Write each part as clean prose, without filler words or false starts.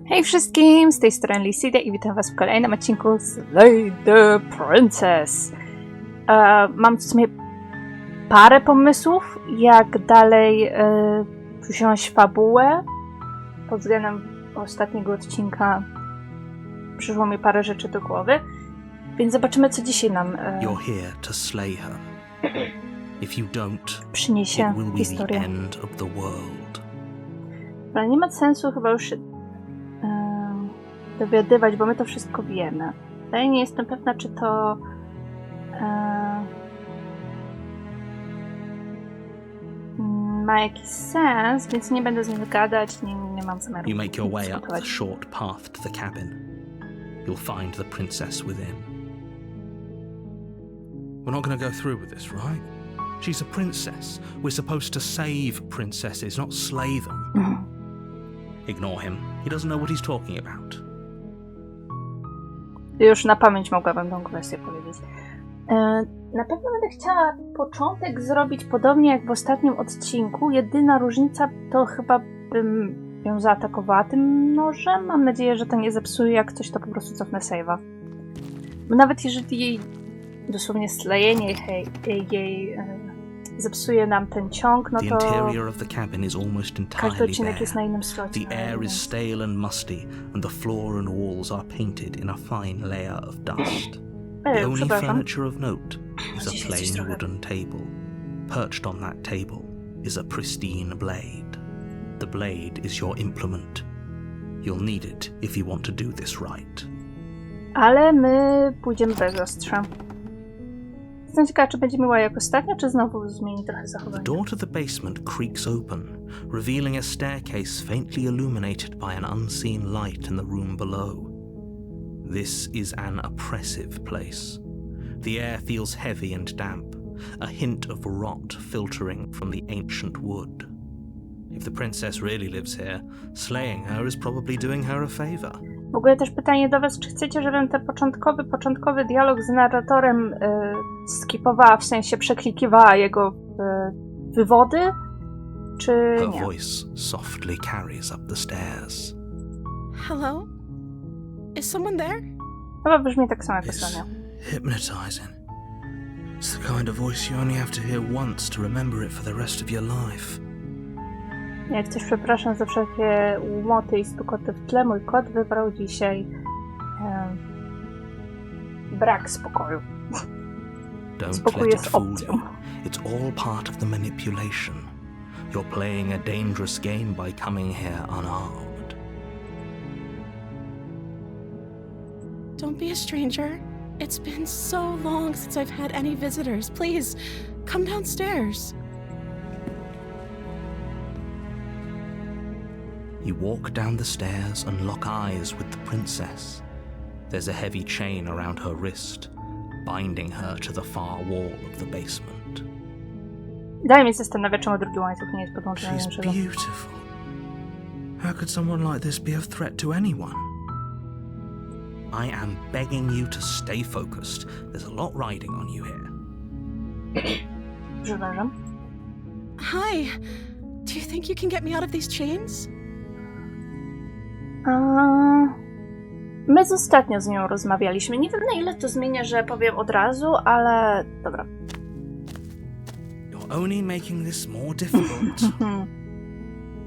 Hej wszystkim, z tej strony Lysidia i witam was w kolejnym odcinku Slay the Princess. Mam w sumie parę pomysłów, jak dalej wziąć fabułę. Pod względem ostatniego odcinka przyszło mi parę rzeczy do głowy, więc zobaczymy, co dzisiaj nam You're here to slay her. If you don't, przyniesie it will be historia. the end of the world. Ale nie ma sensu chyba już się dowiadywać, bo my to wszystko wiemy. Ale nie jestem pewna, czy to ma jakiś sens, więc nie będę z nim gadać, nie mam zamiaru. You make your way up the dyskutować. short path to the cabin. You'll find the princess within. We're not going to go through with this, right? She's a princess. We're supposed to save princesses, not slay them. Ignore him. He doesn't know what he's talking about. Już na pamięć mogłabym tą kwestię powiedzieć. Na pewno będę chciała początek zrobić podobnie jak w ostatnim odcinku. Jedyna różnica to chyba bym ją zaatakowała tym nożem. Mam nadzieję, że to nie zepsuje. Jak coś, to po prostu cofnę save'a. Bo nawet jeżeli jej dosłownie slejenie jej zepsuje nam ten ciąg, no The to interior of the cabin is almost każdy entirely odcinek jest na bare. innym slocie. The air is stale and musty, and the floor and walls are painted in a fine layer of dust. The only furniture of note is a plain wooden table. Perched on that table is a pristine blade. The blade is your implement. You'll need it if you want to do this right. Ale my pójdziemy bez ostrza. Jestem ciekawa, czy będzie miła jak ostatnio, czy znowu zmieni trochę The zachowanie. door to the basement creaks open, revealing a staircase faintly illuminated by an unseen light in the room below. This is an oppressive place. The air feels heavy and damp, a hint of rot filtering from the ancient wood. If the princess really lives here, slaying her is probably doing her a favor. W ogóle też pytanie do was, czy chcecie, żebym ten początkowy dialog z narratorem skipowała, w sensie przeklikiwała jego wywody, czy Her nie? voice softly carries up the stairs. Hello? Is someone there? Chyba brzmi tak samo jak It's ostatnio. hypnotizing. It's the kind of voice you only have to hear once to remember it for the rest of your life. Jak coś, przepraszam za wszelkie łomoty i stukoty w tle, mój kot wybrał dzisiaj brak spokoju. Don't Spokój let it jest fool opcją. you. It's all part of the manipulation. You're playing a dangerous game by coming here unarmed. Don't be a stranger. It's been so long since I've had any visitors. Please, come downstairs. You walk down the stairs and lock eyes with the princess. There's a heavy chain around her wrist, binding her to the far wall of the basement. Dalej mnie zastanawia, czemu drugi łańcuch nie jest podłączony do She's naszego. beautiful. How could someone like this be a threat to anyone? I am begging you to stay focused. There's a lot riding on you here. Przepraszam. Hi. Do you think you can get me out of these chains? My ostatnio z nią rozmawialiśmy. Nie wiem, na ile to zmienia, że powiem od razu, ale dobra. You're only making this more difficult.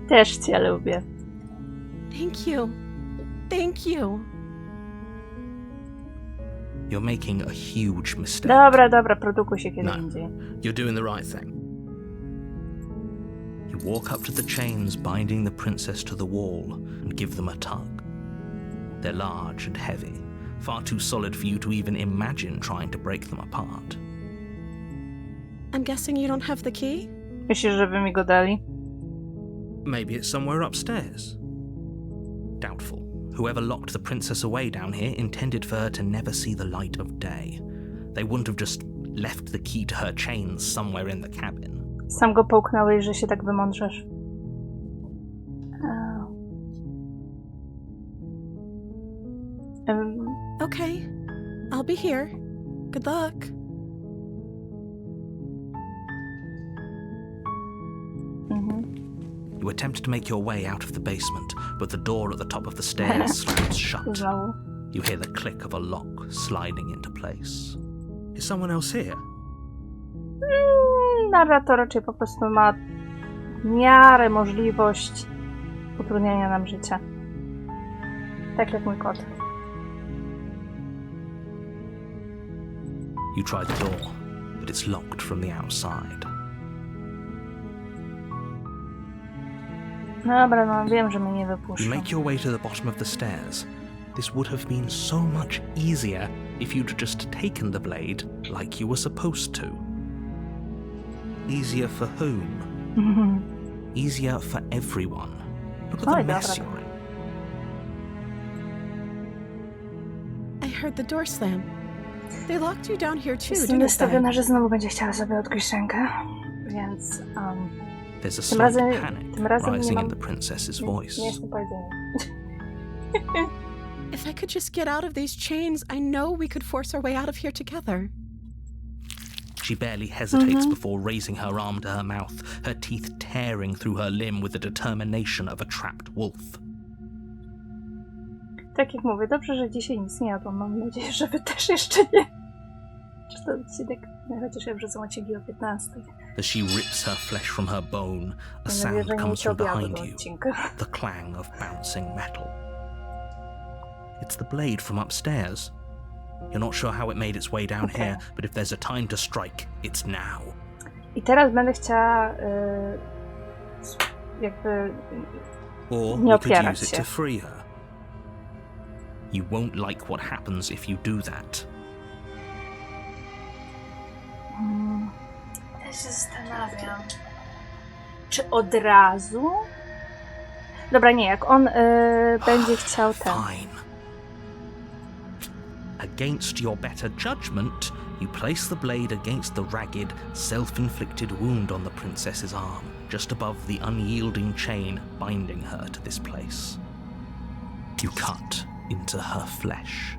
Też cię lubię. Thank you. Thank you. You're making a huge mistake. Dobra, produkuj się kiedy No. indziej. You're doing the right thing. You walk up to the chains binding the princess to the wall and give them a tug. They're large and heavy, far too solid for you to even imagine trying to break them apart. I'm guessing you don't have the key? Myślisz, żeby mi go dali? Maybe it's somewhere upstairs. Doubtful. Whoever locked the princess away down here intended for her to never see the light of day. They wouldn't have just left the key to her chains somewhere in the cabin. Sam go połknąłeś, że się tak wymądrzesz. Okay. I'll be here. Good luck. You attempt to make your way out of the basement, but the door at the top of the stairs slams shut. Znowu. You hear the click of a lock sliding into place. Is someone else here? Narrator raczej po prostu ma w miarę możliwość utrudniania nam życia. Tak jak mój kot. You try the door, but it's locked from the outside. Dobra, no wiem, że mnie nie You wypuszczą. make your way to the bottom of the stairs. This would have been so much easier if you'd just taken the blade like you were supposed to. Easier for whom? Easier for everyone. Look at the mess you're in. I heard the door slam. They locked you down here too, Jestem didn't wystawiona, they? że znowu będzie chciała sobie odgryźć rękę, więc There's a tym slight razem panic nie rising mam... in the princess's voice. Nie jestem powiedziana. If I could just get out of these chains, I know we could force our way out of here together. She barely hesitates before raising her arm to her mouth, her teeth tearing through her limb with the determination of a trapped wolf. Tak jak mówię, dobrze, że dzisiaj nic nie jadłam. Mam nadzieję, że wy też jeszcze nie. Czy to odcinek? Chociaż ja wrzucam odcinki o 15. As she rips her flesh from her bone, a Mam sound nadzieję, że nie comes from obiadu behind do you, odcinka. the clang of bouncing metal. It's the blade from upstairs. You're not sure how it made its way down here, but if there's a time to strike, it's now. I teraz będę chciała jakby Or nie you could opierać use it się. to free her. You won't like what happens if you do that. Ja się zastanawiam. Czy od razu? Dobra, nie, jak on będzie chciał ten. Fine. Against your better judgment, you place the blade against the ragged, self-inflicted wound on the princess's arm, just above the unyielding chain binding her to this place. You cut into her flesh.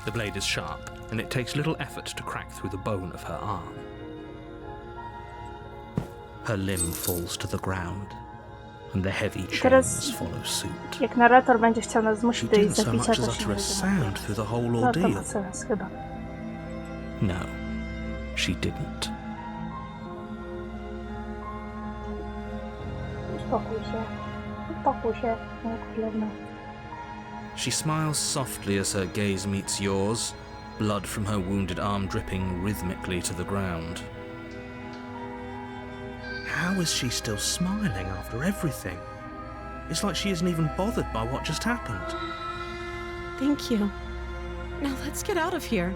The blade is sharp, and it takes little effort to crack through the bone of her arm. Her limb falls to the ground, and the heavy chains follow suit. Jak narrator będzie chciał nas She zmusić do didn't jej so zabicia, much to as się utter a nie sound through the whole No to ordeal. ma sens chyba. No, she didn't. Uspokój się, moja królewna. She smiles softly as her gaze meets yours, blood from her wounded arm dripping rhythmically to the ground. How is she still smiling after everything? It's like she isn't even bothered by what just happened. Thank you. Now let's get out of here.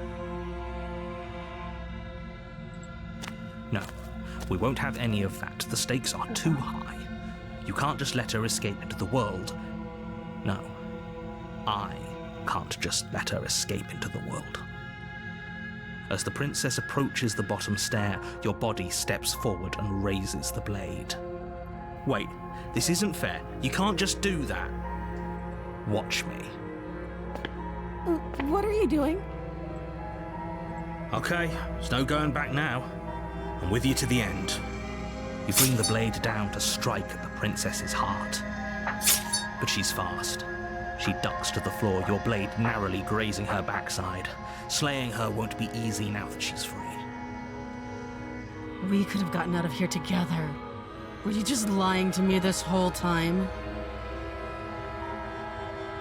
No, we won't have any of that. The stakes are too high. You can't just let her escape into the world. No, I can't just let her escape into the world. As the princess approaches the bottom stair, your body steps forward and raises the blade. Wait, this isn't fair. You can't just do that. Watch me. What are you doing? Okay, there's no going back now. I'm with you to the end. You bring the blade down to strike at the princess's heart. But she's fast. She ducks to the floor, your blade narrowly grazing her backside. Slaying her won't be easy now that she's free. We could have gotten out of here together. Were you just lying to me this whole time?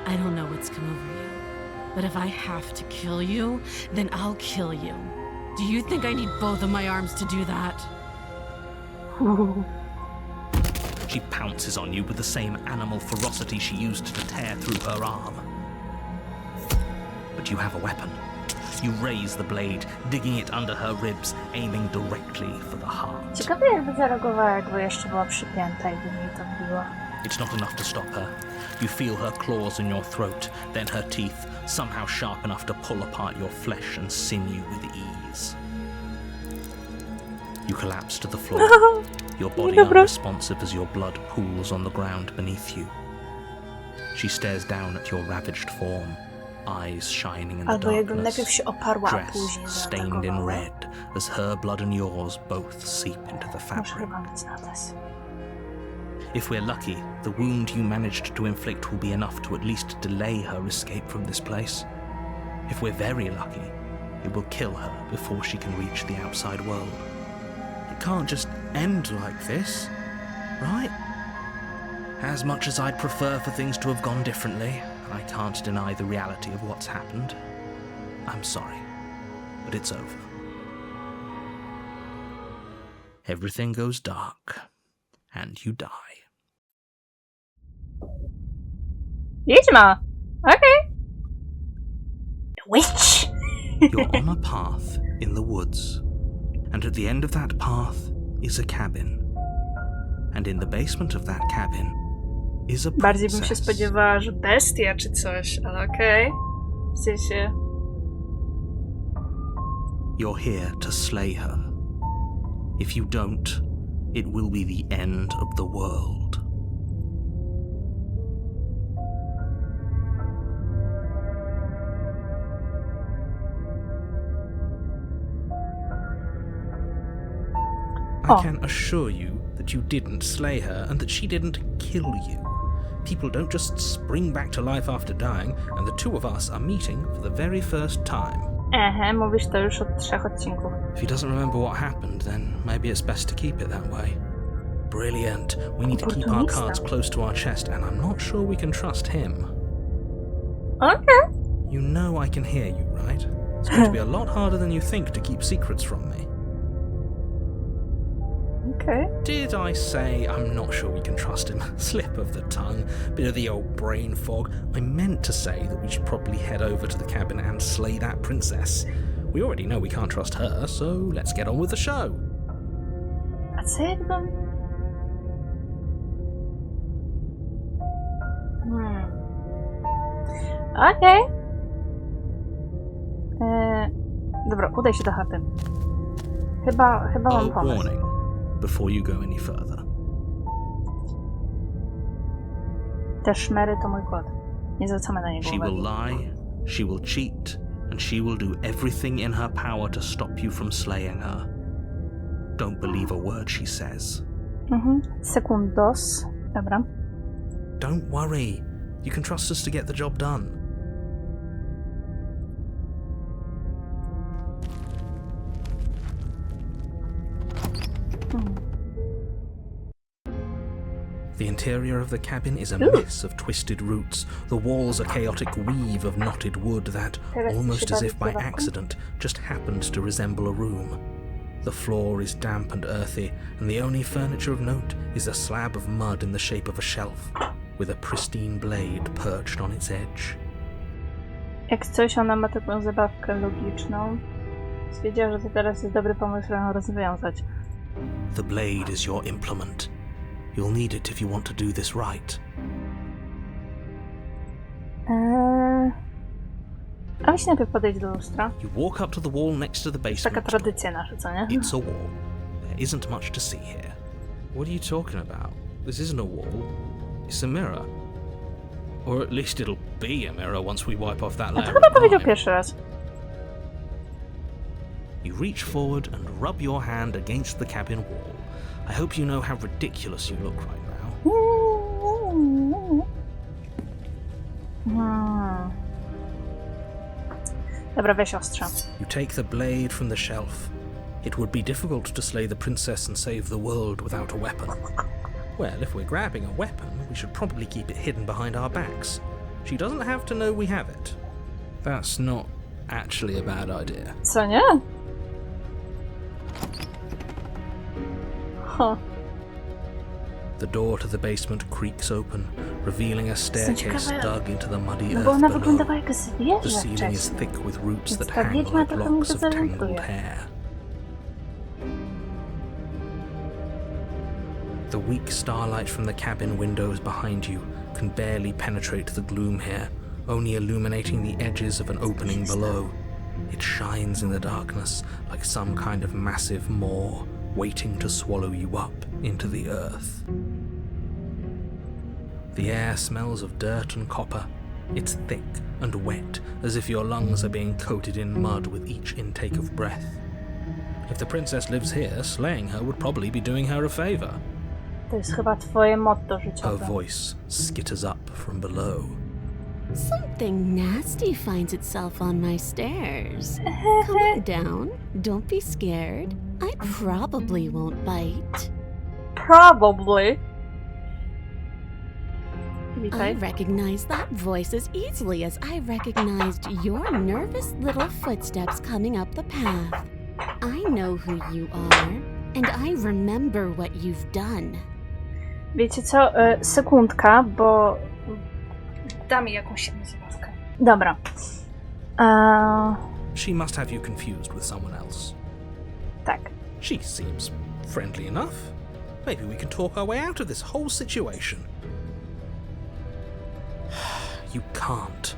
I don't know what's come over you, but if I have to kill you, then I'll kill you. Do you think I need both of my arms to do that? She pounces on you with the same animal ferocity she used to tear through her arm. But you have a weapon. You raise the blade, digging it under her ribs, aiming directly for the heart. Ciekawe jakby zareagowała, jakby jeszcze była przypięta i by mnie to wbiła. It's not enough to stop her. You feel her claws in your throat, then her teeth, somehow sharp enough to pull apart your flesh and sinew with ease. You collapse to the floor, your body unresponsive as your blood pools on the ground beneath you. She stares down at your ravaged form, eyes shining in the Albo jakbym darkness, najpierw się oparła, a dress później stained in zaatakowała. red as her blood and yours both seep into the Muszę fabric. chyba mieć notes. If we're lucky, the wound you managed to inflict will be enough to at least delay her escape from this place. If we're very lucky, it will kill her before she can reach the outside world. It can't just end like this, right? As much as I'd prefer for things to have gone differently, I can't deny the reality of what's happened. I'm sorry, but it's over. Everything goes dark, and you die. Wiedźma! Okay. Witch! You're on a path in the woods, and at the end of that path is a cabin. And in the basement of that cabin is a princess. Bardziej bym się spodziewała, że bestia czy coś, ale okej. W sensie... You're here to slay her. If you don't, it will be the end of the world. I can assure you that you didn't slay her and that she didn't kill you. People don't just spring back to life after dying, and the two of us are meeting for the very first time. Mówisz to już od 3 odcinków. If he doesn't remember what happened, then maybe it's best to keep it that way. Brilliant. We need to keep our cards close to our chest, and I'm not sure we can trust him. Okay. You know I can hear you, right? It's going to be a lot harder than you think to keep secrets from me. Okay. Did I say I'm not sure we can trust him? Slip of the tongue, bit of the old brain fog. I meant to say that we should probably head over to the cabin and slay that princess. We already know we can't trust her, so let's get on with the show. A co jakbym... Okej. Dobra, udaj się do chaty. Chyba mam pomysł. Warning, before you go any further. Te szmery to mój kot. Nie zwracamy na niego She uwagi. will lie, she will cheat, and she will do everything in her power to stop you from slaying her. Don't believe a word she says. Sekundos. Dobra. Don't worry. You can trust us to get the job done. The interior of the cabin is a mess of twisted roots. The walls a chaotic weave of knotted wood that, almost as if by accident, just happened to resemble a room. The floor is damp and earthy, and the only furniture of note is a slab of mud in the shape of a shelf, with a pristine blade perched on its edge. Jak coś, ona ma taką zabawkę logiczną. Stwierdziła, że to teraz jest dobry pomysł, ją rozwiązać. The blade is your implement. You'll need it if you want to do this right. A weź najpierw podejdź do lustra. You walk up to the wall next to the basement. Taka tradycja nasza, co nie? It's a wall. There isn't much to see here. What are you talking about? This isn't a wall. It's a mirror. Or at least it'll be a mirror once we wipe off that A layer to chyba of powiedział grime. pierwszy raz. You reach forward and rub your hand against the cabin wall. I hope you know how ridiculous you look right now. Dobra, weź ostrza. You take the blade from the shelf. It would be difficult to slay the princess and save the world without a weapon. Well, if we're grabbing a weapon, we should probably keep it hidden behind our backs. She doesn't have to know we have it. That's not actually a bad idea. Co nie? Huh. The door to the basement creaks open, revealing a staircase dug into the muddy No earth bo ona below. wyglądała jak The zwierzę ceiling is wcześniej. thick with roots that Więc ta hang wiedźma like trochę mi locks to of tangled zorientuje. hair. The weak starlight from the cabin windows behind you can barely penetrate the gloom here, only illuminating the edges of an opening below. It shines in the darkness like some kind of massive maw waiting to swallow you up into the earth. The air smells of dirt and copper. It's thick and wet, as if your lungs are being coated in mud with each intake of breath. If the princess lives here, slaying her would probably be doing her a favor. To jest chyba twoje motto Her życiowe. voice skitters up from below. Something nasty finds itself on my stairs. Come on down. Don't be scared. I probably won't bite. Probably. I Witaj. recognize that voice as easily as I recognized your nervous little footsteps coming up the path. I know who you are, and I remember what you've done. Wiecie co? Sekundka, bo damy jakąś nazywkę. Dobra. She must have you confused with someone else. Tak. She seems friendly enough. Maybe we can talk our way out of this whole situation. You can't.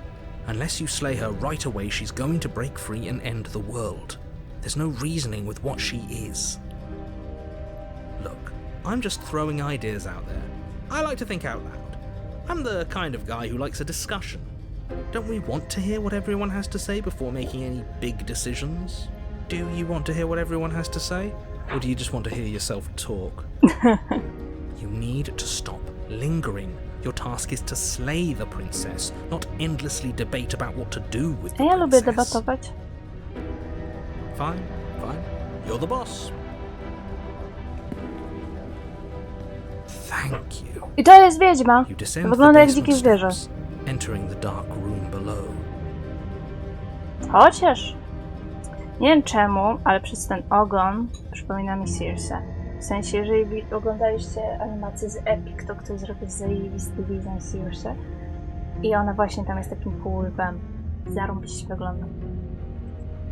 Unless you slay her right away, she's going to break free and end the world. There's no reasoning with what she is. Look, I'm just throwing ideas out there. I like to think out loud. I'm the kind of guy who likes a discussion. Don't we want to hear what everyone has to say before making any big decisions? Do you want to hear what everyone has to say? Or do you just want to hear yourself talk? You need to stop lingering. Your task is to slay the princess, not endlessly debate about what to do with the Ja lubię princess. debatować. Fine. You're the boss. Thank you. I to jest wiedźma. You descend Wygląda the jak basement dzikie zwierzę. steps, entering the dark room below. Chociaż nie wiem czemu, ale przez ten ogon przypomina mi Sears'a. W sensie, jeżeli oglądaliście animację z Epic, to ktoś zrobił zajebisty design Sears'a. I ona właśnie tam jest takim półlwem. Zarąbiście wygląda.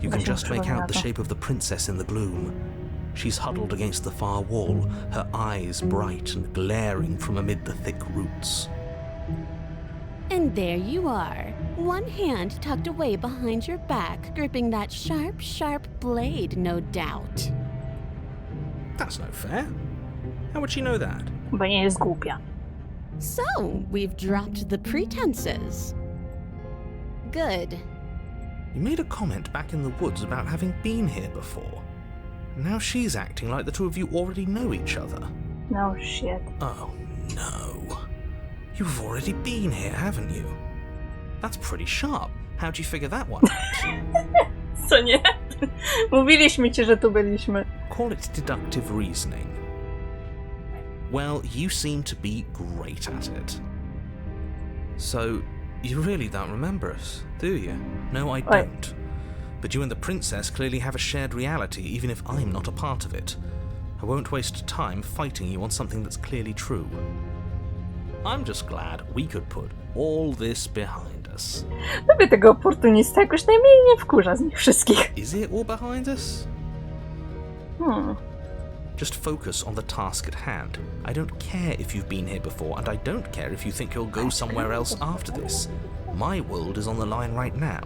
You can Właśnie just make przypomina out the to. shape of the princess in the gloom. She's huddled against the far wall, her eyes bright and glaring from amid the thick roots. And there you are, one hand tucked away behind your back, gripping that sharp, sharp blade, no doubt. That's no fair. How would she know that? Bo nie jest głupia. So, we've dropped the pretenses. Good. You made a comment back in the woods about having been here before. Now she's acting like the two of you already know each other. No shit. Oh no. You've already been here, haven't you? That's pretty sharp. How'd you figure that one out? Co nie? Mówiliśmy ci, że tu byliśmy. Call it deductive reasoning. Well, you seem to be great at it. So, you really don't remember us, do you? No, I don't. But you and the princess clearly have a shared reality, even if I'm not a part of it. I won't waste time fighting you on something that's clearly true. I'm just glad we could put all this behind us. Lubię tego oportunista, jakoś najmniej nie wkurza z nich wszystkich. Is it all behind us? Just focus on the task at hand. I don't care if you've been here before, and I don't care if you think you'll go somewhere else after this. My world is on the line right now,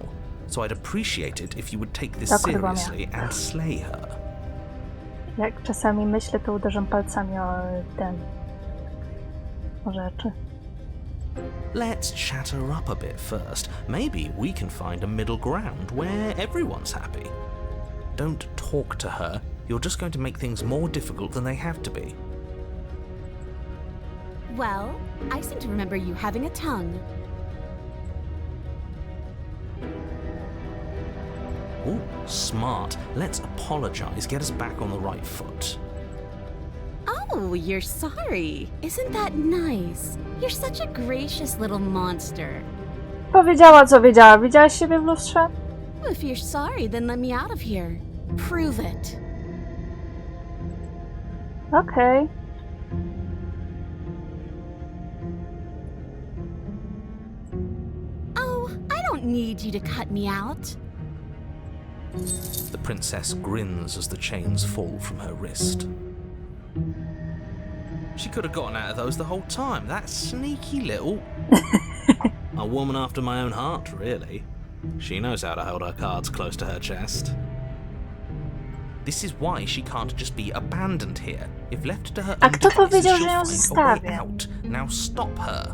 so I'd appreciate it if you would take this seriously and slay her. Jak czasami myślę, to uderzam palcami o rzeczy. Let's chat her up a bit first. Maybe we can find a middle ground where everyone's happy. Don't talk to her. You're just going to make things more difficult than they have to be. Well, I seem to remember you having a tongue. Ooh, smart. Let's apologize, get us back on the right foot. Oh, you're sorry. Isn't that nice? You're such a gracious little monster. Powiedziała, co wiedziała. Widziałaś siebie w lustrze? If you're sorry, then let me out of here. Prove it. Okej. Oh, I don't need you to cut me out. The princess grins as the chains fall from her wrist. She could have gotten out of those the whole time. That sneaky little... A woman after my own heart, really. She knows how to hold her cards close to her chest. This is why she can't just be abandoned here. If left to her A own kto devices, powiedział, że she'll ją find a way zostawię? out. Now stop her.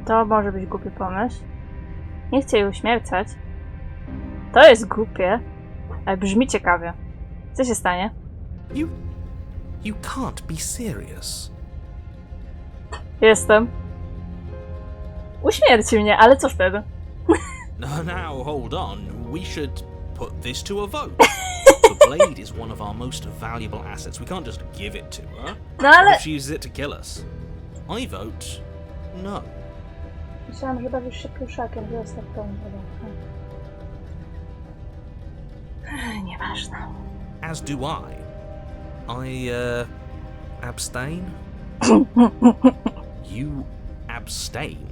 To może być głupi pomysł. Nie chcę jej uśmiercać. To jest głupie, ale brzmi ciekawie. Co się stanie? You can't be serious. Jestem. Uśmierci mnie, ale co wtedy? Now, hold on. We should put this to a vote. The blade is one of our most valuable assets. We can't just give it to her. No ale... What if she uses it to kill us? I vote no. Myślałam, że bawisz się pluszakiem, że jest tak pełny. Nieważne. As do I. Abstain? You abstain?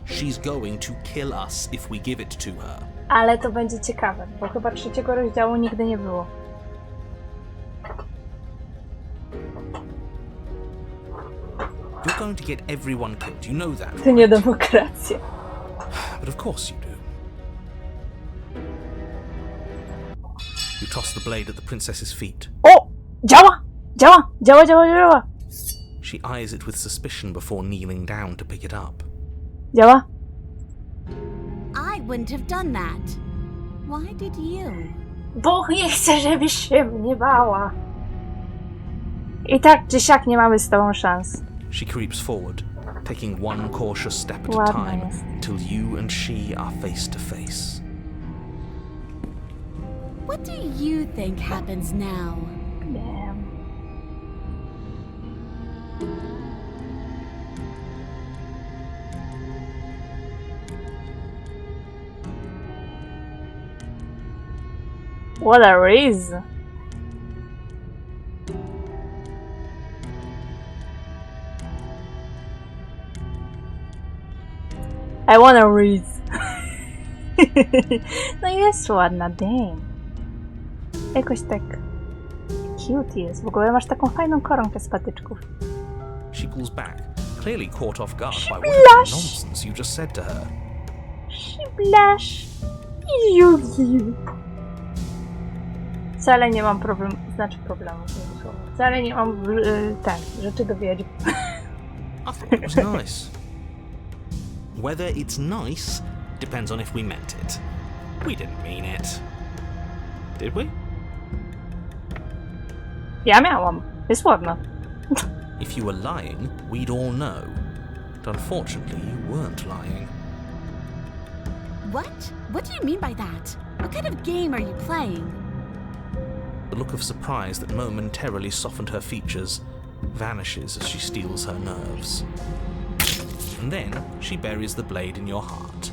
She's going to kill us if we give it to her. Ale to będzie ciekawe, bo chyba 3. rozdziału nigdy nie było. You're going to get everyone killed, you know that, To right? nie demokracja. But of course you do. You toss the blade at the princess's feet. O! Działa! Działa! Działa, działa, działa! She eyes it with suspicion before kneeling down to pick it up. Działa? I wouldn't have done that. Why did you? Bo nie chcę, żebyś się mnie bała. I tak czy siak nie mamy z tobą szans. She creeps forward, taking one cautious step at a Ładna time jest. until you and she are face to face. What do you think happens now? Wiem. What a riz! I wanna riz! No jest ładna, damn. Jakoś tak cute jest. W ogóle masz taką fajną koronkę z patyczków. She pulls back, clearly caught off guard by what Splash! nonsense you just said to her. Splash! Wcale nie mam problemu, wcale nie mam rzeczy do wiedźm. I thought it was nice. Whether it's nice depends on if we meant it. We didn't mean it. Did we? Ja miałam. Jest ładna. If you were lying, we'd all know. But unfortunately, you weren't lying. What? What do you mean by that? What kind of game are you playing? The look of surprise that momentarily softened her features vanishes as she steals her nerves. And then she buries the blade in your heart.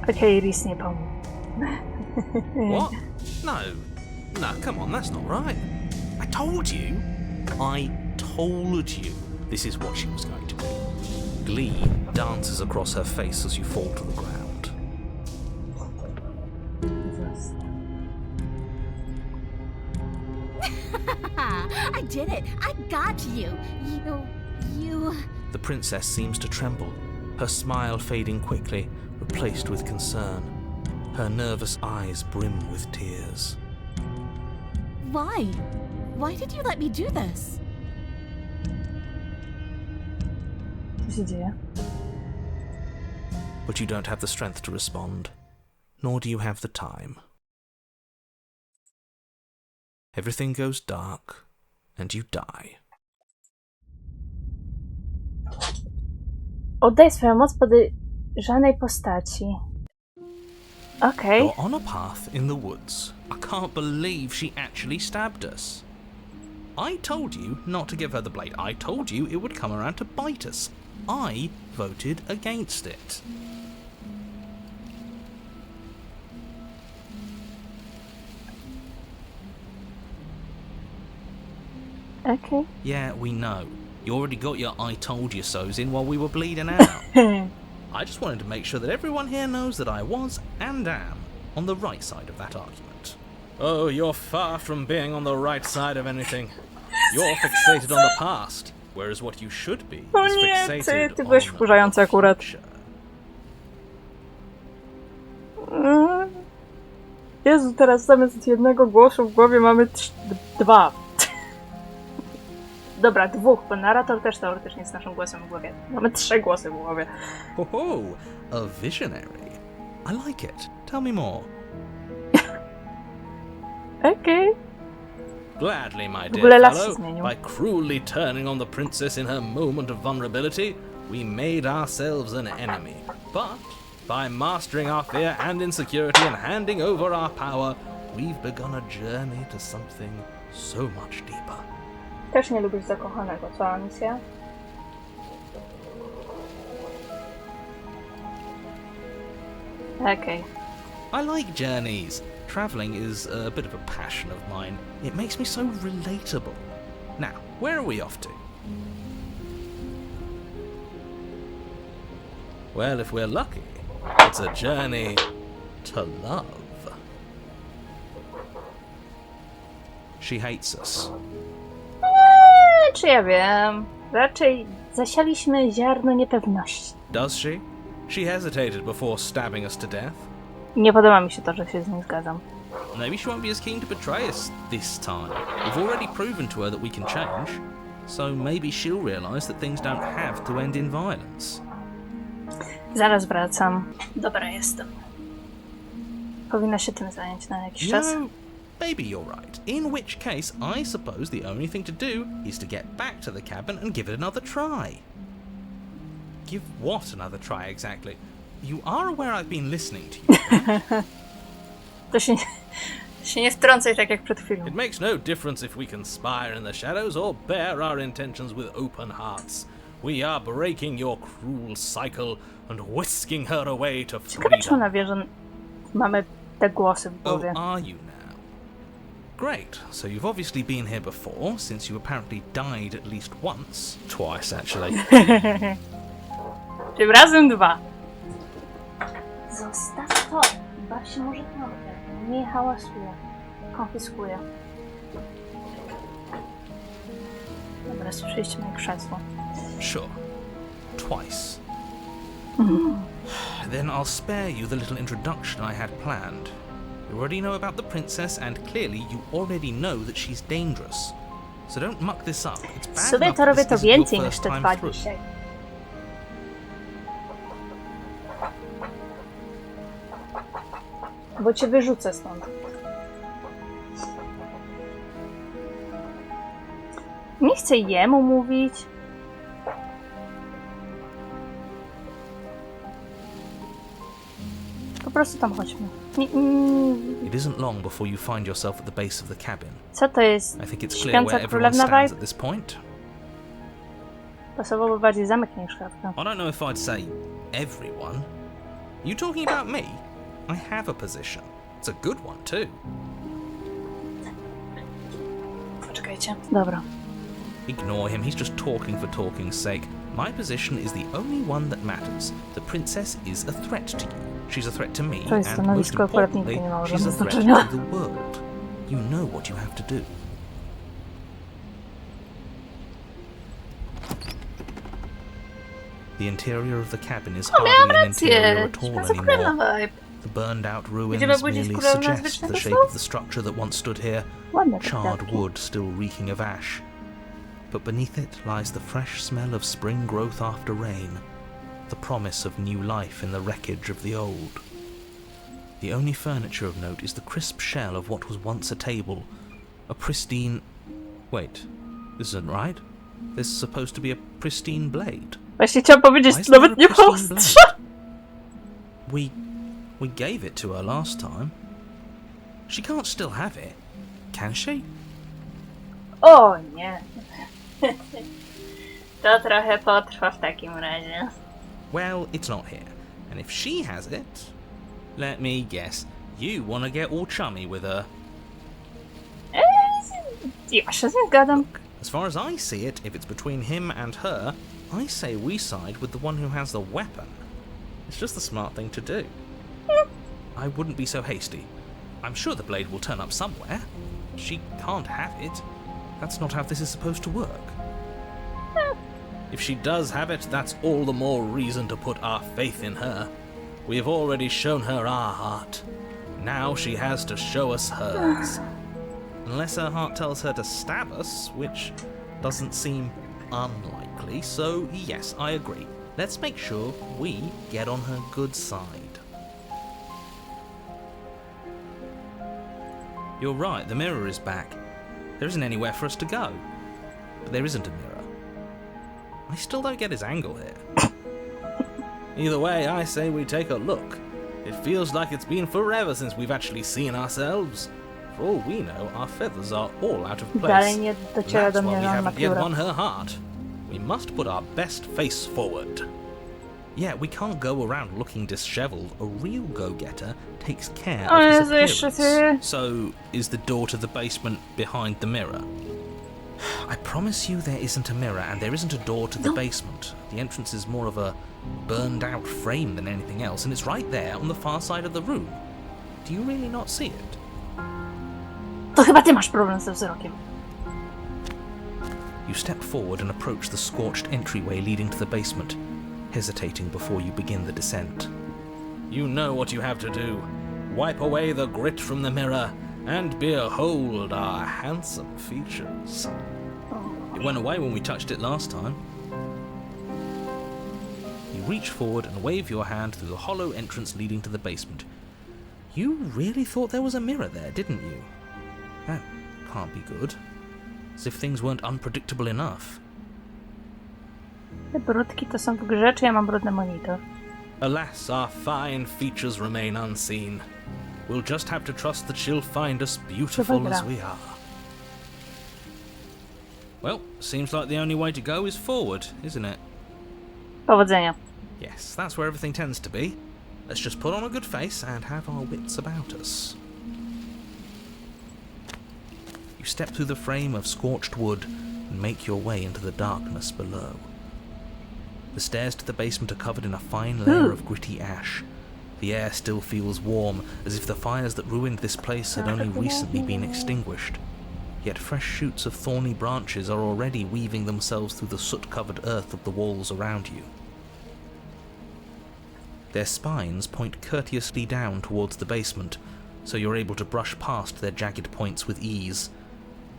Okej, Riz nie pomógł. What? No, come on, that's not right. I told you this is what she was going to do. Glee dances across her face as you fall to the ground. I did it! I got you! You... The princess seems to tremble, her smile fading quickly, replaced with concern. Her nervous eyes brim with tears. Why? Why did you let me do this? Co się dzieje? But you don't have the strength to respond, nor do you have the time. Everything goes dark, and you die. Oddaj swoją moc podejrzanej postaci. Okej. You're on a path in the woods. I can't believe she actually stabbed us. I told you not to give her the blade. I told you it would come around to bite us. I voted against it. Okej. Yeah, we know. You already got your I told you so's in while we were bleeding out. I just wanted to make sure that everyone here knows that I was and am on the right side of that argument. Oh, you're far from being on the right side of anything. You're fixated on the past, whereas what you should be O is nie, fixated ty byłeś on wkurzający the akurat. future. Jezu, teraz zamiast jednego głosu w głowie mamy dwa. Dobra, 2, bo narrator też teoretycznie jest naszym głosem w głowie. Mamy 3 głosy w głowie. Oh, a visionary. I like it. Tell me more. Okej. Gladly, my W ogóle dear las się fellow, zmienił. by cruelly turning on the princess in her moment of vulnerability, we made ourselves an enemy. But, by mastering our fear and insecurity and handing over our power, we've begun a journey to something so much deeper. Też nie lubisz zakochanego, co Amisja? Okej. I like journeys. Travelling is a bit of a passion of mine. It makes me so relatable. Now, where are we off to? Well, if we're lucky, it's a journey to love. She hates us. Czy ja wiem? Raczej zasialiśmy ziarno niepewności. Does she? She hesitated before stabbing us to death. Nie podoba mi się to, że się z nim zgadzam. Maybe she won't be as keen to betray us this time. We've already proven to her that we can change, so maybe she'll realise that things don't have to end in violence. Zaraz wracam. Dobra, jestem. Powinna się tym zająć na jakiś czas. No, maybe you're right. In which case, I suppose the only thing to do is to get back to the cabin and give it another try. Give what another try exactly? You are aware I've been listening to you. To się nie wtrącaj tak jak przed chwilą. It makes no difference if we conspire in the shadows or bear our intentions with open hearts. We are breaking your cruel cycle and whisking her away to Ciekawe, czy freedom. ona wie, że mamy te głosy w Oh, głowie. are you now? Great. So you've obviously been here before, since you apparently died at least once. Twice, actually. Tym razem 2. Zostaw to. Baw się może trochę. Nie hałasuje. Konfiskuje. Dobra, słyszeliście moje krzesło. Sure. Twice. Then I'll spare you the little introduction I had planned. You already know about the princess, and clearly you already know that she's dangerous. So don't muck this up. It's bad Sobie enough to robię this to isn't your więcej niż first te time 2 through. dzisiaj. Bo cię wyrzucę stąd. Nie chcę jemu mówić. Po prostu tam chodźmy. It isn't long before you find yourself at the base of the cabin. Co to jest? I think it's clear Śpiąca where everyone Królewna stands vibe? at this point. Pasowałoby bardziej zamek niż chatka. I don't know if I'd say everyone. You talking about me? I have a position. It's a good one too. Poczekajcie. Dobra. Ignore him, he's just talking for talking's sake. My position is the only one that matters. The princess is a threat to you. She's a threat to me, To jest and most stanowisko akurat nigdy importantly, nie ma she's a żadnego threat znaczenia. to the world. You know what you have to do. The interior of the cabin is hardly an interior at all anymore. vibe. The burned out ruins Będziemy budzić merely królowną z suggest wiecznego the shape snu? of the structure that once stood here, Ładne te charred kwiatki. wood still reeking of ash. But beneath it lies the fresh smell of spring growth after rain, the promise of new life in the wreckage of the old. The only furniture of note is the crisp shell of what was once a table, a pristine... Wait, this isn't right. There's supposed to be a pristine blade. Właśnie chciałam powiedzieć, Why is to nawet there nie a pristine ostrza. blade? We gave it to her last time. She can't still have it, can she? O nie. To trochę potrwa w takim razie. Well, it's not here. And if she has it, let me guess, you want to get all chummy with her. Ja się z nim zgadzam. As far as I see it, if it's between him and her, I say we side with the one who has the weapon. It's just the smart thing to do. I wouldn't be so hasty. I'm sure the blade will turn up somewhere. She can't have it. That's not how this is supposed to work. If she does have it, that's all the more reason to put our faith in her. We have already shown her our heart. Now she has to show us hers. Unless her heart tells her to stab us, which doesn't seem unlikely, so yes, I agree. Let's make sure we get on her good side. You're right, the mirror is back. There isn't anywhere for us to go. But there isn't a mirror. I still don't get his angle here. Either way, I say we take a look. It feels like it's been forever since we've actually seen ourselves. For all we know, our feathers are all out of place. Dalej nie dociera That's do why mnie we na haven't yet pióra. won her heart. We must put our best face forward. Yeah, we can't go around looking disheveled. A real go-getter takes care O of his Jezu, jeszcze appearance. ty. So, is the door to the basement behind the mirror? I promise you there isn't a mirror, and there isn't a door to the basement. The entrance is more of a burned-out frame than anything else, and it's right there on the far side of the room. Do you really not see it? To chyba ty masz problem ze wzrokiem. You step forward and approach the scorched entryway leading to the basement, hesitating before you begin the descent. You know what you have to do. Wipe away the grit from the mirror, and behold our handsome features. It went away when we touched it last time. You reach forward and wave your hand through the hollow entrance leading to the basement. You really thought there was a mirror there, didn't you? That can't be good. As if things weren't unpredictable enough. Te brudki to są w grze, czy ja mam brudny monitor? Alas, our fine features remain unseen. We'll just have to trust that she'll find us beautiful as we are. Well, seems like the only way to go is forward, isn't it? Powodzenia. Yes, that's where everything tends to be. Let's just put on a good face and have our wits about us. You step through the frame of scorched wood and make your way into the darkness below. The stairs to the basement are covered in a fine layer of gritty ash. The air still feels warm, as if the fires that ruined this place had only recently been extinguished. Yet fresh shoots of thorny branches are already weaving themselves through the soot-covered earth of the walls around you. Their spines point courteously down towards the basement, so you're able to brush past their jagged points with ease,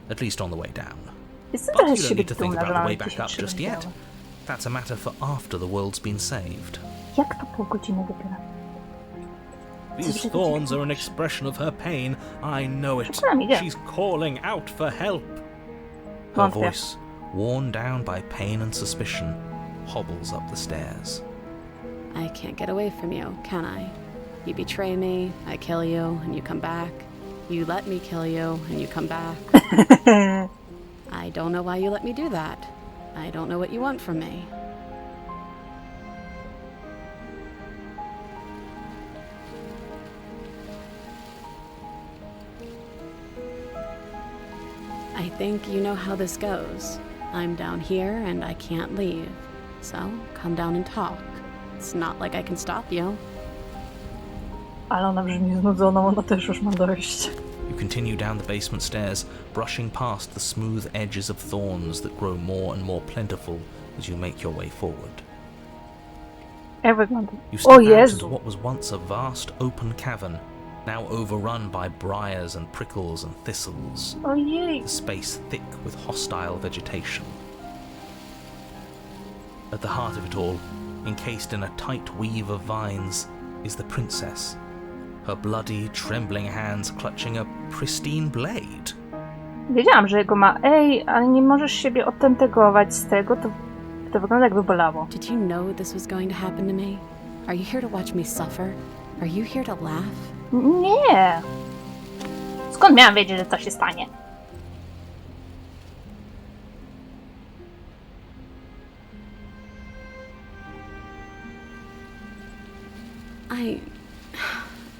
at least on the way down. Jestem But trochę you z don't siebie need to think dumna, about że the mam way jakieś back up just yet. rozdziały. That's a matter for after the world's been saved. Jak to pół godziny dopiero? These thorns are an expression of her pain. I know it. Przynajmniej She's calling out for help. Her Wątpię. voice, worn down by pain and suspicion, hobbles up the stairs. I can't get away from you, can I? You betray me, I kill you, and you come back. You let me kill you, and you come back. I don't know why you let me do that. I don't know what you want from me. I think you know how this goes. I'm down here and I can't leave. So come down and talk. It's not like I can stop you. Ale ona brzmi znudzoną, ona też już ma dość. You continue down the basement stairs, brushing past the smooth edges of thorns that grow more and more plentiful as you make your way forward. Jak wygląda? You O step out into Jezu! what was once a vast open cavern, now overrun by briars and prickles and thistles, Ojej! the space thick with hostile vegetation. At the heart of it all, encased in a tight weave of vines, is the princess, her bloody, trembling hands clutching a pristine blade. Wiedziałam, że jego ma. Ej, ale nie możesz siebie odtentegować z tego, to wygląda jakby bolało. Did you know this was going to happen to me? Are you here to watch me suffer? Are you here to laugh? Nie! Skąd miałam wiedzieć, że to się stanie?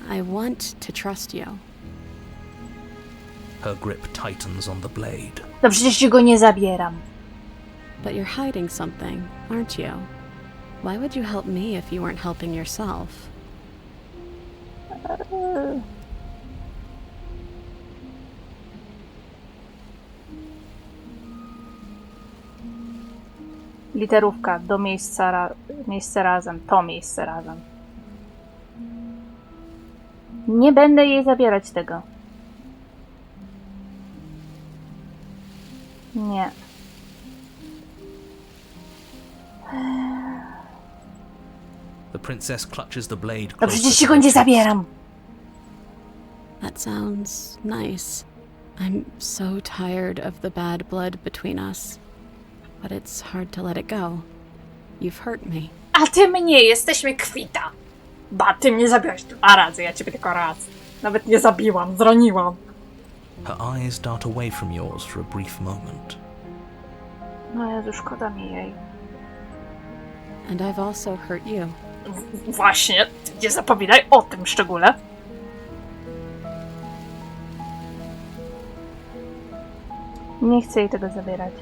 I want to trust you. Her grip tightens on the blade. No przecież ci go nie zabieram. But you're hiding something, aren't you? Why would you help me if you weren't helping yourself? Literówka do miejsce razem, to miejsce razem. Nie będę jej zabierać tego. Nie. The princess clutches the blade No closer przecież to ci go her nie chest. zabieram. That sounds nice. I'm so tired of the bad blood between us. But it's hard to let it go. You've hurt me. A ty mnie, jesteśmy kwita. Ba, ty mnie zabiłaś 2 razy, ja ciebie tylko raz. Nawet nie zabiłam, zraniłam. Her eyes dart away from yours for a brief moment. No Jezu, szkoda mi jej. And I've also hurt you. Właśnie, nie zapominaj o tym szczególe. Nie chcę jej tego zabierać.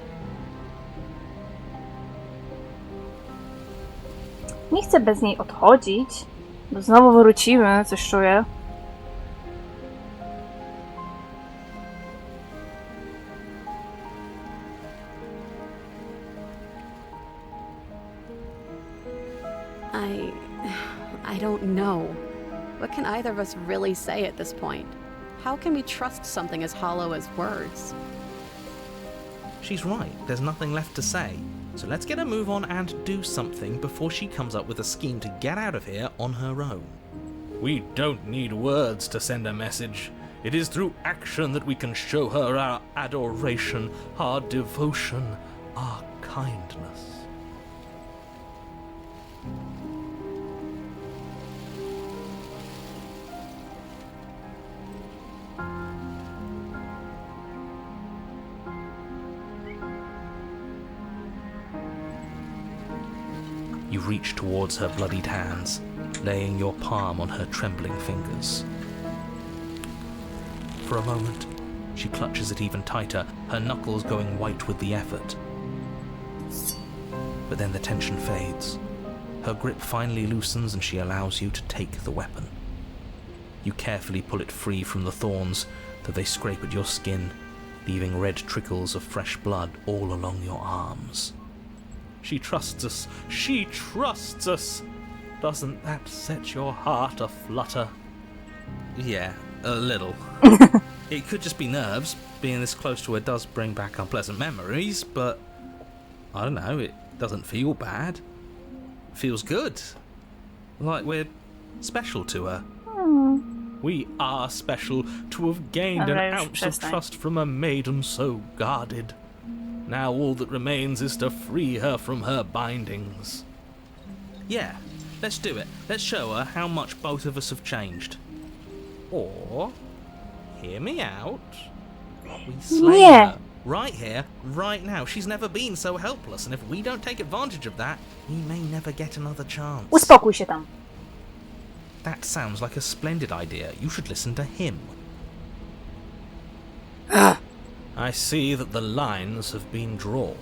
Nie chcę bez niej odchodzić, bo znowu wrócimy, coś czuję. I don't know. What can either of us really say at this point? How can we trust something as hollow as words? She's right, there's nothing left to say. So let's get a move on and do something before she comes up with a scheme to get out of here on her own. We don't need words to send a message. It is through action that we can show her our adoration, our devotion, our kindness. You reach towards her bloodied hands, laying your palm on her trembling fingers. For a moment, she clutches it even tighter, her knuckles going white with the effort. But then the tension fades. Her grip finally loosens and she allows you to take the weapon. You carefully pull it free from the thorns, though they scrape at your skin, leaving red trickles of fresh blood all along your arms. She trusts us. She trusts us. Doesn't that set your heart aflutter? Yeah, a little. It could just be nerves. Being this close to her does bring back unpleasant memories, but I don't know, it doesn't feel bad. It feels good. Like we're special to her. We are special to have gained an ounce of trust from a maiden so guarded. Now all that remains is to free her from her bindings. Yeah, let's do it. Let's show her how much both of us have changed. Or, hear me out, we slay her. Right here, right now. She's never been so helpless, and if we don't take advantage of that, we may never get another chance. Uspokój się tam. That sounds like a splendid idea. You should listen to him. I see that the lines have been drawn.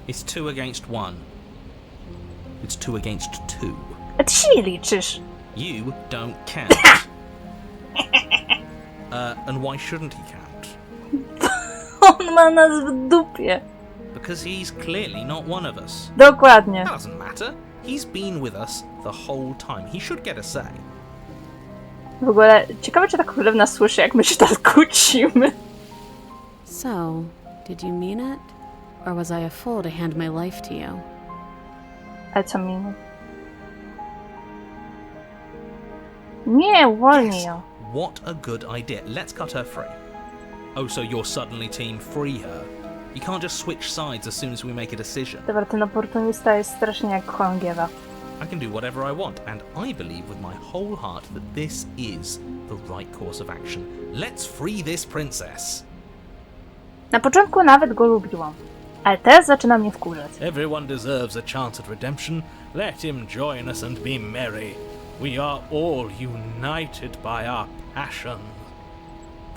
It's 2 against 1. It's 2 against 2. A ty się nie liczysz. You don't count. And why shouldn't he count? On ma nas w dupie. Because he's clearly not one of us. Dokładnie. That doesn't matter. He's been with us the whole time. He should get a say. W ogóle ciekawe, czy ta królewna słyszy, jak my się tak kłócimy. So, did you mean it? Or was I a fool to hand my life to you? Ale co minut? Nie, uwolnij ją. What a good idea. Let's cut her free. Oh, so you're suddenly team free her. You can't just switch sides as soon as we make a decision. Dobra, ten oportunista jest strasznie jak chorągiewa. I can do whatever I want, and I believe with my whole heart that this is the right course of action. Let's free this princess. Na początku nawet go lubiłam, ale teraz zaczyna mnie wkurzać. Everyone deserves a chance at redemption. Let him join us and be merry. We are all united by our passion.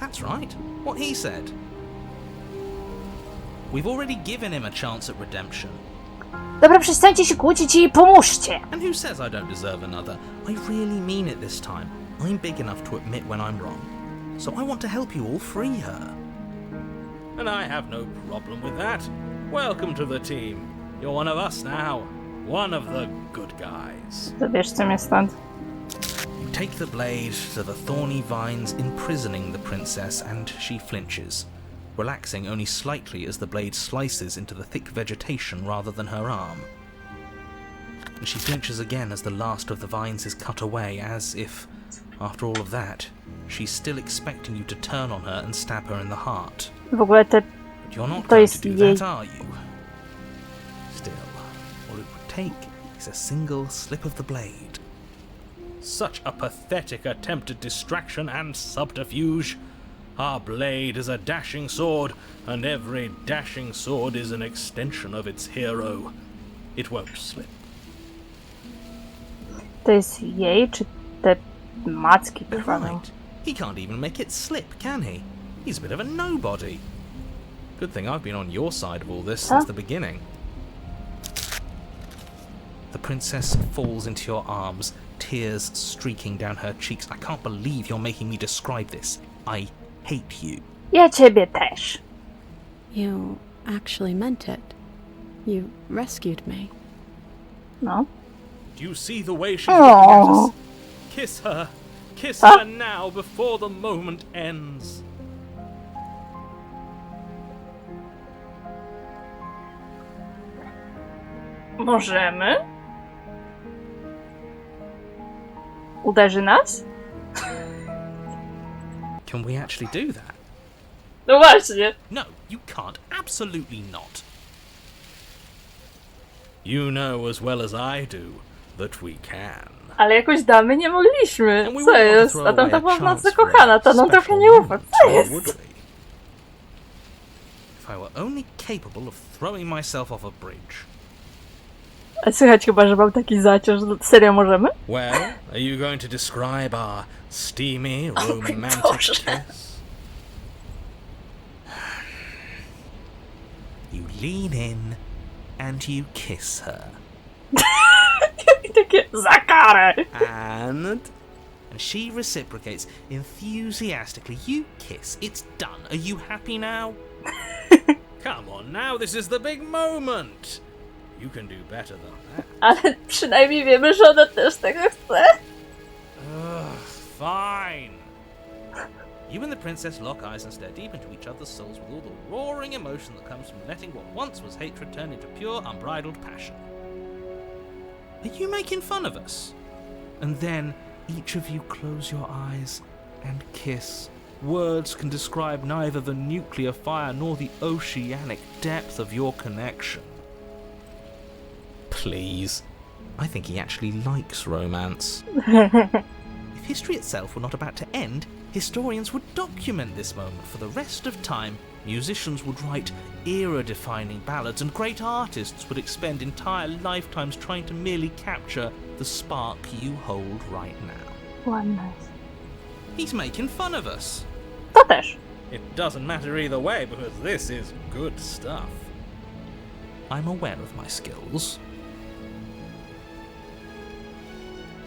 That's right. What he said. We've already given him a chance at redemption. Dobra, przestańcie się kłócić i pomóżcie! And who says I don't deserve another? I really mean it this time. I'm big enough to admit when I'm wrong. So I want to help you all free her. And I have no problem with that. Welcome to the team. You're one of us now. One of the good guys. Zabierzcie mnie stąd. You take the blade to the thorny vines imprisoning the princess, and she flinches, relaxing only slightly as the blade slices into the thick vegetation rather than her arm. and she flinches again as the last of the vines is cut away, as if, after all of that, she's still expecting you to turn on her and stab her in the heart. W ogóle But you're not to going jest to do jej... that, are you? Still, all it would take is a single slip of the blade. Such a pathetic attempt at distraction and subterfuge. Our blade is a dashing sword, and every dashing sword is an extension of its hero. It won't slip. To jest jej, czy te macki You're krwawią? right. He can't even make it slip, can he? He's a bit of a nobody. Good thing I've been on your side of all this since the beginning. The princess falls into your arms, tears streaking down her cheeks. I can't believe you're making me describe this. I hate you. Ja ciebie też. You actually meant it. You rescued me. No. Do you see the way she's looking at us? Kiss her. Kiss her now before the moment ends. Możemy? Uderzy nas? Can we actually do that? No właśnie. No, you can't. Absolutely not. You know as well as I do that we can. Ale jakoś damy nie mogliśmy. And we Co wouldn't want to jest? throw A tam away ta a była w nas chance for a zakochana, ta nam trochę special nie ufa. moment, Co now, jest? would we? If I were only capable of throwing myself off a bridge. A słychać chyba, że mam taki zaciąż. Serio możemy? Well, are you going to describe our steamy, romantic Boże. kiss? You lean in and you kiss her. I takie za karę. And she reciprocates enthusiastically. You kiss. It's done. Are you happy now? Come on now, this is the big moment. You can do better than that. Ale przynajmniej wiemy, że ona też tego chce. Ugh, fine. You and the princess lock eyes and stare deep into each other's souls with all the roaring emotion that comes from letting what once was hatred turn into pure, unbridled passion. Are you making fun of us? And then each of you close your eyes and kiss. Words can describe neither the nuclear fire nor the oceanic depth of your connection. Please. I think he actually likes romance. If history itself were not about to end, historians would document this moment for the rest of time. Musicians would write era-defining ballads, and great artists would expend entire lifetimes trying to merely capture the spark you hold right now. Ładne. He's making fun of us. To też. It doesn't matter either way, because this is good stuff. I'm aware of my skills.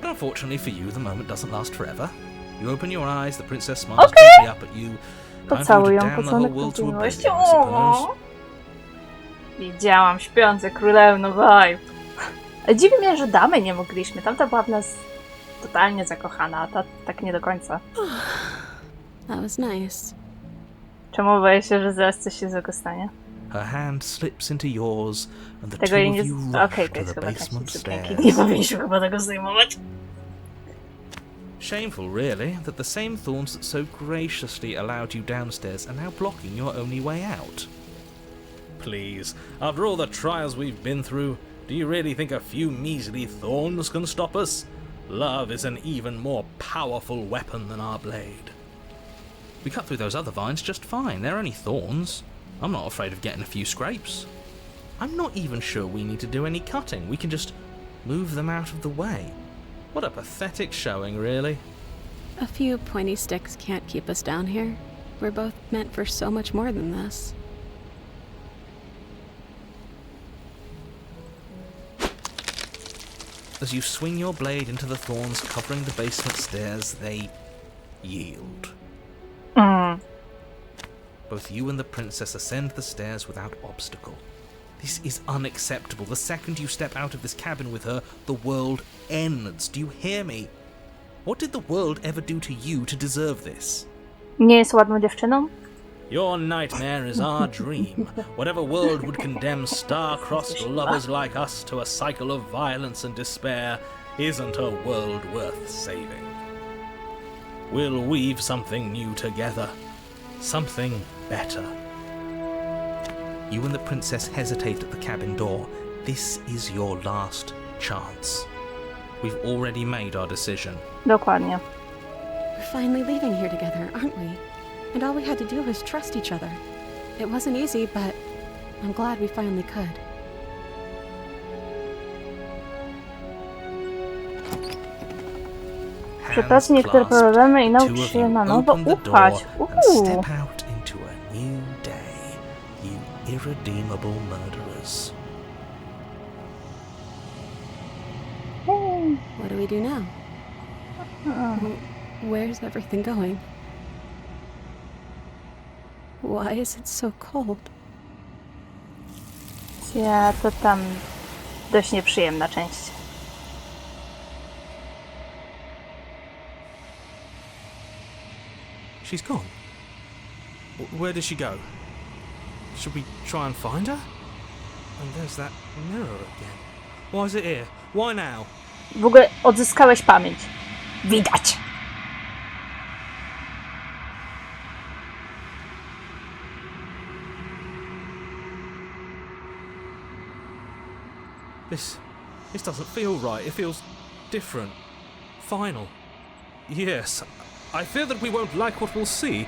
But unfortunately for you, the moment doesn't last forever. You open your eyes, the princess smiles deeply up at you. Time for you to Pocałuj ją, damn the whole pocałunek world to kontynuowości. oblivion, I suppose. Widziałam, śpiące królewno, vibe. A dziwi mnie, że damy nie mogliśmy. Tamta była w nas totalnie zakochana, a ta tak nie do końca. That was nice. Czemu boję się, że zaraz coś się złego stanie? Her hand slips into yours, and the Tego two jej of nie... you Okej, rush to to jest the chyba basement taki sukienki. stairs. Nie powinniśmy chyba tego zdejmować. Shameful, really, that the same thorns that so graciously allowed you downstairs are now blocking your only way out. Please, after all the trials we've been through, do you really think a few measly thorns can stop us? Love is an even more powerful weapon than our blade. We cut through those other vines just fine. They're only thorns. I'm not afraid of getting a few scrapes. I'm not even sure we need to do any cutting. We can just move them out of the way. What a pathetic showing, really. A few pointy sticks can't keep us down here. We're both meant for so much more than this. As you swing your blade into the thorns covering the basement stairs, they yield. Both you and the princess ascend the stairs without obstacle. This is unacceptable. The second you step out of this cabin with her, the world ends. Do you hear me? What did the world ever do to you to deserve this? Nie jest ładną dziewczyną? Your nightmare is our dream. Whatever world would condemn star-crossed lovers like us to a cycle of violence and despair isn't a world worth saving. We'll weave something new together. Something better. You and the princess hesitate at the cabin door. This is your last chance. We've already made our decision. Dokładnie. We're finally leaving here together, aren't we? And all we had to do was trust each other. It wasn't easy, but I'm glad we finally could. Przepracuj niektóre problemy i naucz się na nowo ufać. Step out into a new day, you irredeemable murderers. What do we do now? Where's everything going? Why is it so cold? Ja, to tam dość nieprzyjemna część. She's gone. Where did she go? Should we try and find her? And there's that mirror again. Why is it here? Why now? W ogóle odzyskałeś pamięć. Widać. This doesn't feel right. It feels different. Final. Yes. I fear that we won't like what we'll see.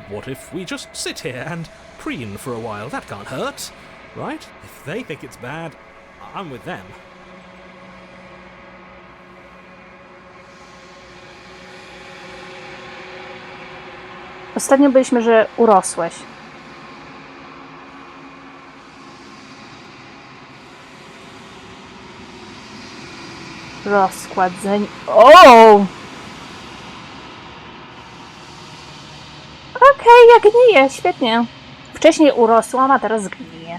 What if we just sit here and preen for a while? That can't hurt, right? If they think it's bad, I'm with them. Ostatnio byliśmy, że urosłeś. Rozkład zeń... O! Okej, ja gniję, świetnie. Wcześniej urosłam, a teraz gniję.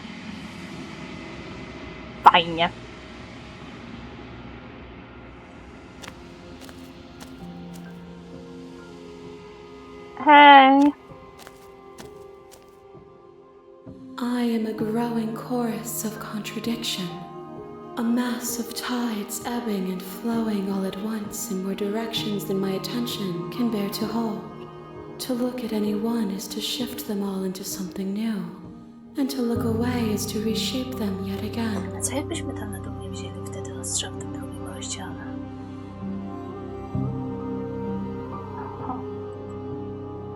Fajnie. Hej. I am a growing chorus of contradiction, a mass of tides ebbing and flowing all at once in more directions than my attention can bear to hold. To look at any one is to shift them all into something new, and to look away is to reshape them yet again. A co jakbyśmy tam na dół nie wzięli wtedy ostrzał w tym drugim rozdziale?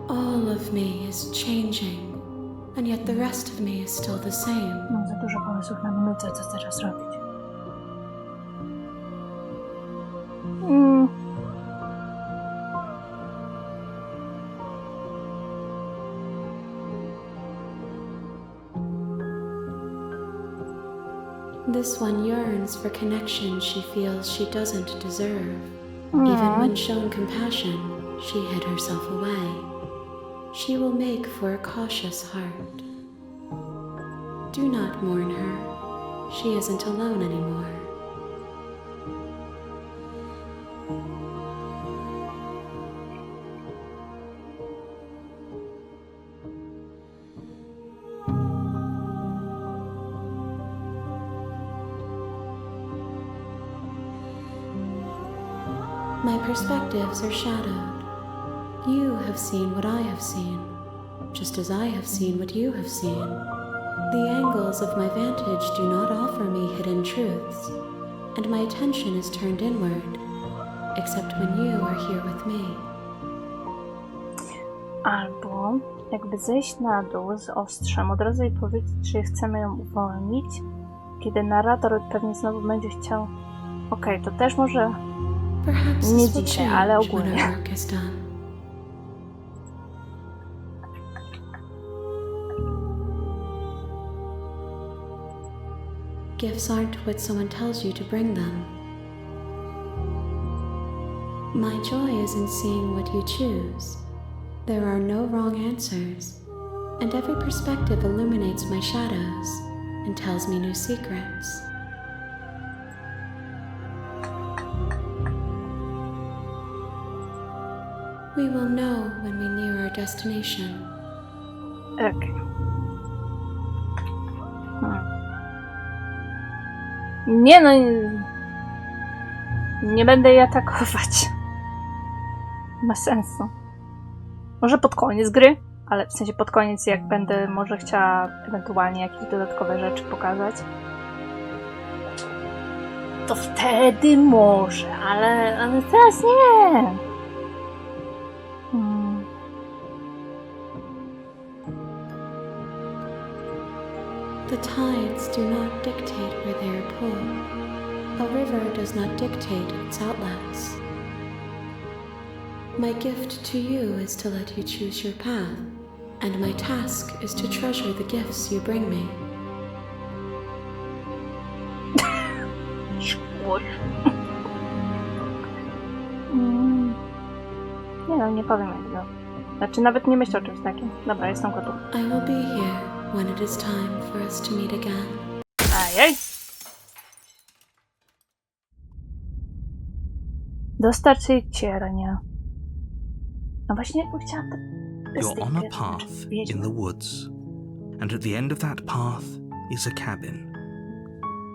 All of me is changing, and yet the rest of me is still the same. Mam za dużo pomysłów na minutę, co teraz robić. This one yearns for connection she feels she doesn't deserve. Even when shown compassion, she hid herself away. She will make for a cautious heart. Do not mourn her. She isn't alone anymore. My perspectives are shadowed. You have seen what I have seen, just as I have seen what you have seen. The angles of my vantage do not offer me hidden truths, and my attention is turned inward, except when you are here with me. Albo jakby zejść na dół z ostrzem od razu i powiedzieć, czy chcemy ją uwolnić, kiedy narrator pewnie znowu będzie chciał. Okej, to też może nie dzisiaj, ale ogólnie. Gifts aren't what someone tells you to bring them. My joy is in seeing what you choose. There are no wrong answers, and every perspective illuminates my shadows and tells me new secrets. We will know when we near our destination. Okej. Nie no... Nie będę jej atakować. Nie ma sensu. Może pod koniec gry? Ale w sensie pod koniec, jak będę może chciała ewentualnie jakieś dodatkowe rzeczy pokazać. To wtedy może, ale teraz nie. The tides do not dictate where they are pulled. A river does not dictate its outlets. My gift to you is to let you choose your path, and my task is to treasure the gifts you bring me. Nie no, nie powiem jak to. Znaczy nawet nie myślę o czymś takim. Dobra, jestem gotów. I will be here when it is time for us to meet again. Ajaj. Dostarczyć ciernia. No właśnie, chciałam to... You're on a path in the woods, and at the end of that path is a cabin.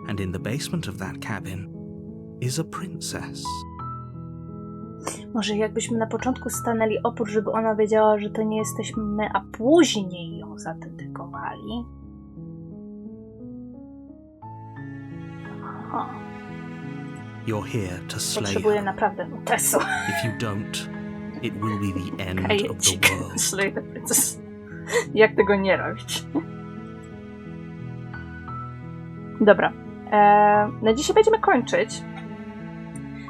And in the basement of that cabin is a princess. Może jakbyśmy na początku stanęli opór, żeby ona wiedziała, że to nie jesteśmy my, a później ją zatentykowali. Aha. You're here to slay Potrzebuję her. naprawdę notesu. If you don't, it will be the end of the world. Slay the princess. Jak tego nie robić? Dobra. Na dzisiaj będziemy kończyć.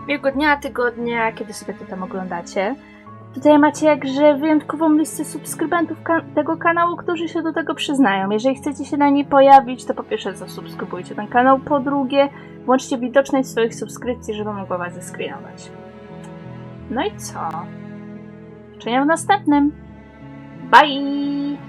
Miłego dnia, tygodnia, kiedy sobie to tam oglądacie. Tutaj macie jakże wyjątkową listę subskrybentów tego kanału, którzy się do tego przyznają. Jeżeli chcecie się na niej pojawić, to po pierwsze zasubskrybujcie ten kanał, po drugie włączcie widoczność swoich subskrypcji, żeby mogła was zescreenować. No i co? Do zobaczenia w następnym. Bye!